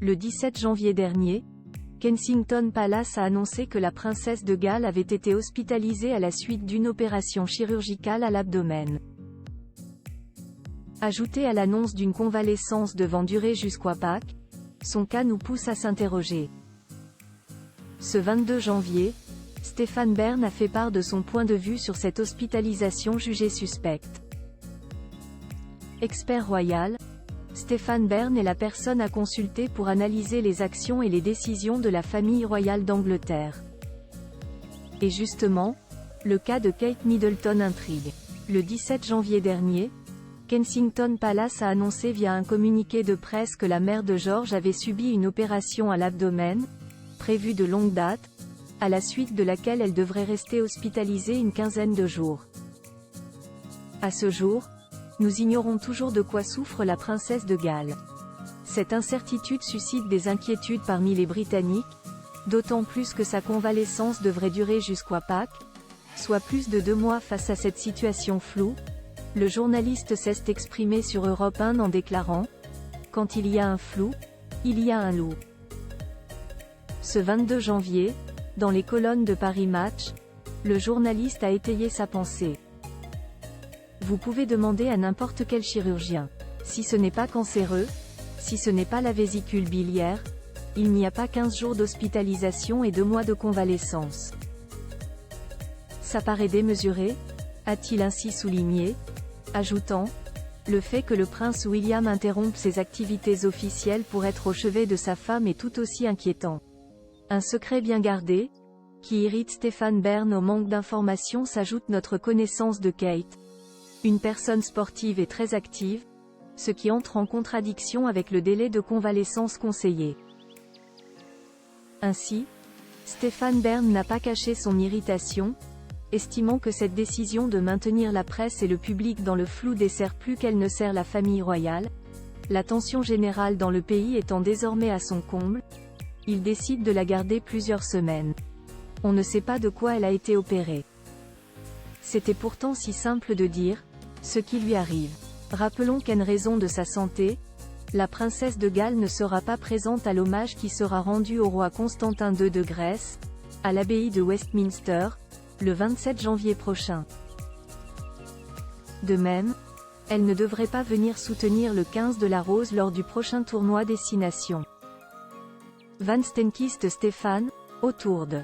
Le 17 janvier dernier, Kensington Palace a annoncé que la princesse de Galles avait été hospitalisée à la suite d'une opération chirurgicale à l'abdomen. Ajouté à l'annonce d'une convalescence devant durer jusqu'à Pâques, son cas nous pousse à s'interroger. Ce 22 janvier, Stéphane Bern a fait part de son point de vue sur cette hospitalisation jugée suspecte. Expert royal, Stéphane Bern est la personne à consulter pour analyser les actions et les décisions de la famille royale d'Angleterre. Et justement, le cas de Kate Middleton intrigue. Le 17 janvier dernier, Kensington Palace a annoncé via un communiqué de presse que la mère de George avait subi une opération à l'abdomen, prévue de longue date, à la suite de laquelle elle devrait rester hospitalisée une quinzaine de jours. À ce jour, nous ignorons toujours de quoi souffre la princesse de Galles. Cette incertitude suscite des inquiétudes parmi les Britanniques, d'autant plus que sa convalescence devrait durer jusqu'à Pâques, soit plus de 2 mois. Face à cette situation floue, le journaliste s'est exprimé sur Europe 1 en déclarant « Quand il y a un flou, il y a un loup ». Ce 22 janvier, dans les colonnes de Paris Match, le journaliste a étayé sa pensée. Vous pouvez demander à n'importe quel chirurgien. Si ce n'est pas cancéreux, si ce n'est pas la vésicule biliaire, il n'y a pas 15 jours d'hospitalisation et 2 mois de convalescence. Ça paraît démesuré, a-t-il ainsi souligné, ajoutant « Le fait que le prince William interrompe ses activités officielles pour être au chevet de sa femme est tout aussi inquiétant. Un secret bien gardé, qui irrite Stéphane Bern. Au manque d'informations s'ajoute notre connaissance de Kate, une personne sportive et très active, ce qui entre en contradiction avec le délai de convalescence conseillé. Ainsi, Stéphane Bern n'a pas caché son irritation, estimant que cette décision de maintenir la presse et le public dans le flou dessert plus qu'elle ne sert la famille royale, la tension générale dans le pays étant désormais à son comble, il décide de la garder plusieurs semaines. On ne sait pas de quoi elle a été opérée. C'était pourtant si simple de dire ce qui lui arrive. Rappelons qu'en raison de sa santé, la princesse de Galles ne sera pas présente à l'hommage qui sera rendu au roi Constantin II de Grèce, à l'abbaye de Westminster, le 27 janvier prochain. De même, elle ne devrait pas venir soutenir le 15 de la Rose lors du prochain tournoi Destination Van Stenkiste Stéphane, autour de